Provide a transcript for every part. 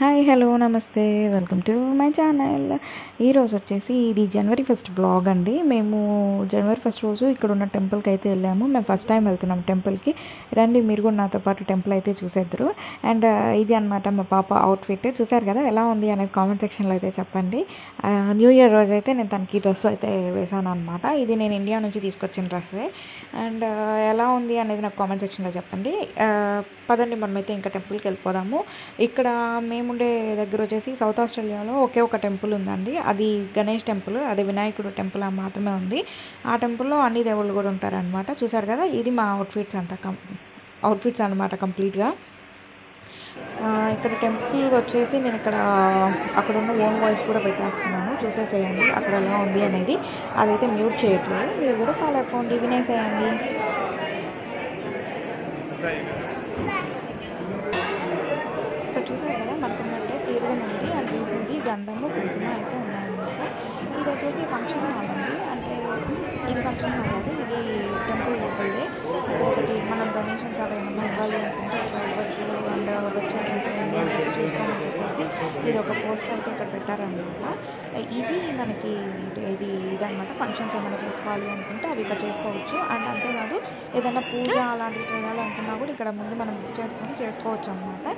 Hi hello నమస్తే welcome to my channel. ఈరోజు వచ్చేసి ఇది జనవరి 1 బ్లాగ్ అండి. మేము జనవరి 1 రోజు ఇక్కడ ఉన్న టెంపుల్కి అయితే వెళ్ళాము. మేము ఫస్ట్ టైం వెళ్తున్నాం టెంపుల్కి. రండి మీరు కూడా నాతో పాటు టెంపుల్ అయితే చూసేద్దరు. అండ్ ఇది అనమాట మా పాప అవుట్ఫిట్. చూసారు కదా ఎలా ఉంది అనేది కామెంట్ సెక్షన్లో అయితే చెప్పండి. న్యూ ఇయర్ రోజు అయితే నేను తనకి డ్రెస్ అయితే వేసాను అనమాట. ఇది నేను ఇండియా నుంచి తీసుకొచ్చిన డ్రెస్సే. అండ్ ఎలా ఉంది అనేది నాకు కామెంట్ సెక్షన్లో చెప్పండి. పదండి మనమైతే ఇంకా టెంపుల్కి వెళ్ళిపోదాము. ఇక్కడ మేముండే దగ్గర వచ్చేసి సౌత్ ఆస్ట్రేలియాలో ఒకే ఒక టెంపుల్ ఉందండి. అది గణేష్ టెంపుల్, అది వినాయకుడు టెంపుల్ మాత్రమే ఉంది. ఆ టెంపుల్లో అన్ని దేవుళ్ళు కూడా ఉంటారనమాట. చూసారు కదా, ఇది మా అవుట్ఫిట్స్ అనమాట కంప్లీట్గా. ఇక్కడ టెంపుల్ వచ్చేసి నేను అక్కడ ఉన్న ఓన్ వాయిస్ కూడా పెట్టేస్తున్నాను, చూసేసేయండి అక్కడ ఎలా ఉంది అనేది. అదైతే మ్యూట్ చేయట్లేదు, మీరు కూడా ఫాలో అయిపోండి, వినేసేయండి. ఇక్కడ చూసారు కదా, మనకున్నట్టే తీర్థం ఉంది, అంటే ఉంది గంధము కుంకుమ అయితే ఉన్నాయన్నమాట. ఇది వచ్చేసి ఫంక్షన్ హాల్ అండి. అంటే ఇది ఫంక్షన్ హాల్ కాదు, ఇది టెంపుల్ లోపలే. ఒకటి మనం డొనేషన్స్ అవి ఏమన్నా ఇవ్వాలి అనుకుంటే అట్లా ఇవ్వచ్చు. అండ్ వెబ్సైట్ అయితే ఉంది అని చెప్పి చూసుకోమని చెప్పేసి ఇది ఒక పోస్టర్ అయితే ఇక్కడ పెట్టారనమాట. ఇది మనకి ఇదనమాట. ఫంక్షన్స్ ఏమైనా చేసుకోవాలి అనుకుంటే అవి ఇక్కడ చేసుకోవచ్చు. అండ్ అంతేకాదు ఏదైనా పూజ అలాంటివి చేయాలి అనుకున్నా కూడా ఇక్కడ ముందు మనం బుక్ చేసుకొని చేసుకోవచ్చు అనమాట.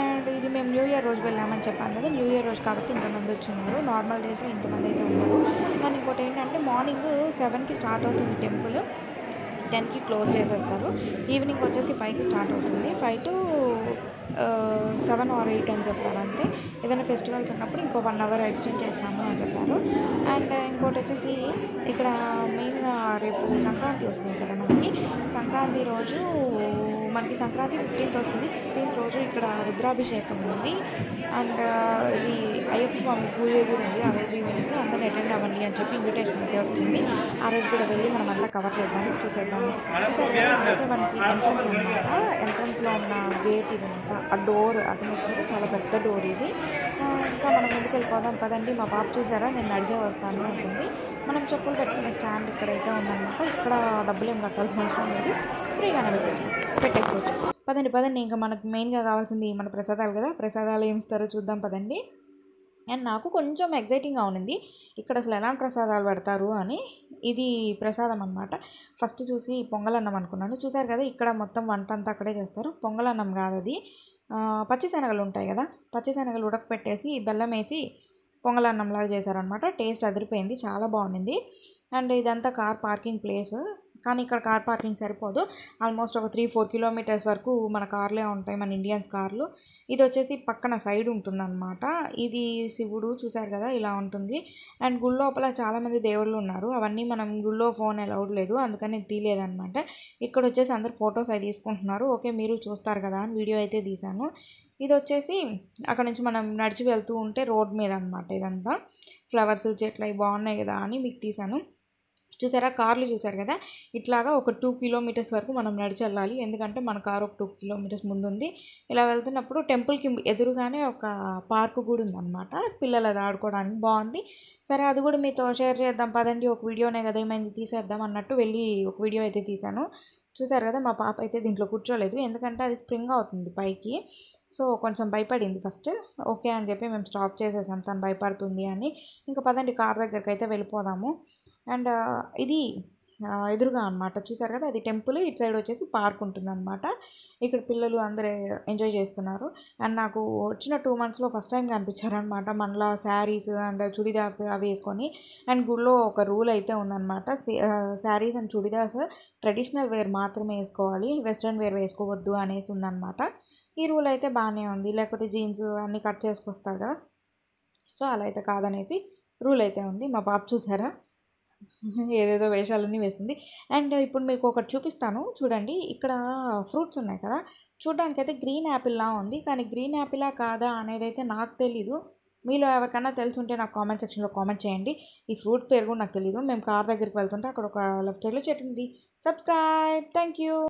అండ్ ఇది మేము న్యూ ఇయర్ రోజు వెళ్ళామని చెప్పాను కదా, న్యూ ఇయర్ రోజు కాబట్టి ఇంతమంది వచ్చినారు. నార్మల్ డేస్లో ఇంతమంది అయితే ఉన్నారు. కానీ ఇంకోటి ఏంటంటే మార్నింగ్ 7కి స్టార్ట్ అవుతుంది టెంపుల్, 10కి క్లోజ్ చేసేస్తారు. ఈవినింగ్ వచ్చేసి 5కి స్టార్ట్ అవుతుంది. 5 to 7 or 8 అని చెప్పారు అంతే. ఏదైనా ఫెస్టివల్స్ ఉన్నప్పుడు ఇంకో 1 hour ఎక్స్టెండ్ చేస్తాము అని చెప్పారు. అండ్ ఇంకోటి వచ్చేసి ఇక్కడ మెయిన్గా రేపు సంక్రాంతి వస్తుంది కదా మనకి. సంక్రాంతి రోజు మనకి సంక్రాంతి 15th వస్తుంది. 16th రోజు ఇక్కడ రుద్రాభిషేకం ఉంది. అండ్ ఇది అయ్యప్ప స్వామి పూజ కూడా ఉంది. ఆ రోజు ఈవినింగ్ అందరిని అటెండ్ అవ్వండి అని చెప్పి ఇన్విటేషన్ అయితే వచ్చింది. ఆ రోజు కూడా వెళ్ళి మనం అంతా కవర్ చేద్దాము, చూసేద్దాము. అయితే మనకి ఎంట్రన్స్ అనమాట. ఎంట్రన్స్లో ఉన్న గేట్ ఇదంతా, ఆ డోర్ అటువైపు చాలా పెద్ద డోర్ ఇది. ఇంకా మనం ముందుకు వెళ్ళిపోదాం పదండి. మా పాప చూసారా, నేను నడిచే వస్తాను అంటుంది. మనం చెప్పులు పెట్టుకునే స్టాండ్ ఇక్కడైతే ఉందన్నమాట. ఇక్కడ డబ్బులు ఏం కట్టాల్సిన అవసరం లేదు, ఫ్రీగానే పెట్టేసుకోవచ్చు. పదండి. ఇంకా మనకు మెయిన్గా కావాల్సింది మన ప్రసాదాలు కదా. ప్రసాదాలు ఏమి ఇస్తారో చూద్దాం పదండి. అండ్ నాకు కొంచెం ఎగ్జైటింగ్గా ఉంది ఇక్కడ అసలు ఎలాంటి ప్రసాదాలు పెడతారు అని. ఇది ప్రసాదం అనమాట. ఫస్ట్ చూసి పొంగలన్నం అనుకున్నాను. చూసారు కదా, ఇక్కడ మొత్తం వంట అంతా అక్కడే చేస్తారు. పొంగలన్నం కాదు అది, పచ్చిశనగలు ఉంటాయి కదా, పచ్చిశనగలు ఉడకపెట్టేసి బెల్లం వేసి పొంగలన్నంలాగా చేశారనమాట. టేస్ట్ అదిరిపోయింది, చాలా బాగుంది. అండ్ ఇదంతా కార్ పార్కింగ్ ప్లేస్. కానీ ఇక్కడ కార్ పార్కింగ్ సరిపోదు. ఆల్మోస్ట్ ఒక 3-4 kilometers వరకు మన కార్లే ఉంటాయి, మన ఇండియన్స్ కార్లు. ఇది వచ్చేసి పక్కన సైడ్ ఉంటుందన్నమాట. ఇది శివుడు చూసారు కదా, ఇలా ఉంటుంది. అండ్ గుడి లోపల చాలామంది దేవుళ్ళు ఉన్నారు. అవన్నీ మనం గుళ్ళో ఫోన్ అలౌడ్ లేదు, అందుకని తీయలేదన్నమాట. ఇక్కడ వచ్చేసి అందరు ఫొటోస్ అవి తీసుకుంటున్నారు. ఓకే, మీరు చూస్తారు కదా అని వీడియో అయితే తీశాను. ఇది వచ్చేసి అక్కడ నుంచి మనం నడిచి వెళ్తూ ఉంటే రోడ్ మీద అనమాట. ఇదంతా ఫ్లవర్స్ చెట్లు అవి బాగున్నాయి కదా అని మీకు తీశాను. చూసారా, కార్లు చూసారు కదా, ఇట్లాగా ఒక 2 kilometers వరకు మనం నడిచి వెళ్ళాలి. ఎందుకంటే మన కారు ఒక 2 kilometers ముందుంది. ఇలా వెళ్తున్నప్పుడు టెంపుల్కి ఎదురుగానే ఒక పార్క్ కూడా ఉందన్నమాట, పిల్లలు అది ఆడుకోవడానికి బాగుంది. సరే, అది కూడా మీతో షేర్ చేద్దాం పదండి. ఒక వీడియోనే కదా ఏమైంది తీసేద్దాం అన్నట్టు వెళ్ళి ఒక వీడియో అయితే తీశాను. చూసారు కదా, మా పాప అయితే దీంట్లో కూర్చోలేదు, ఎందుకంటే అది స్ప్రింగ్ అవుతుంది పైకి. సో కొంచెం భయపడింది ఫస్ట్. ఓకే అని చెప్పి మేము స్టాప్ చేసేసాం, తను భయపడుతుంది అని. ఇంకా పదండి కార్ దగ్గరికి అయితే వెళ్ళిపోదాము. అండ్ ఇది ఎదురుగా అనమాట. చూసారు కదా, అది టెంపుల్, ఇటు సైడ్ వచ్చేసి పార్క్ ఉంటుందన్నమాట. ఇక్కడ పిల్లలు అందరూ ఎంజాయ్ చేస్తున్నారు. అండ్ నాకు వచ్చిన 2 monthsలో ఫస్ట్ టైం కనిపించారనమాట మనలా శారీస్ అండ్ చుడిదార్స్ అవి వేసుకొని. అండ్ గుళ్ళో ఒక రూల్ అయితే ఉందన్నమాట, saris and churidars traditional wear మాత్రమే వేసుకోవాలి, వెస్ట్రన్ వేర్ వేసుకోవద్దు అనేసి ఉందన్నమాట. ఈ రూల్ అయితే బాగానే ఉంది, లేకపోతే జీన్స్ అన్నీ కట్ చేసుకొస్తారు కదా, సో అలా అయితే కాదనేసి రూల్ అయితే ఉంది. మా పాప చూసారా ఏదేదో వేషాలన్నీ వేస్తుంది. అండ్ ఇప్పుడు మీకు ఒకటి చూపిస్తాను చూడండి. ఇక్కడ ఫ్రూట్స్ ఉన్నాయి కదా, చూడడానికైతే గ్రీన్ యాపిల్లా ఉంది, కానీ గ్రీన్ యాపిలా కాదా అనేది అయితే నాకు తెలీదు. మీలో ఎవరికైనా తెలుసుంటే నాకు కామెంట్ సెక్షన్లో కామెంట్ చేయండి. ఈ ఫ్రూట్ పేరు కూడా నాకు తెలీదు. మేము కార్ దగ్గరికి వెళ్తుంటే అక్కడ ఒక లెఫ్ట్ సైడ్లో చెట్టు ఉంది. Subscribe, thank you.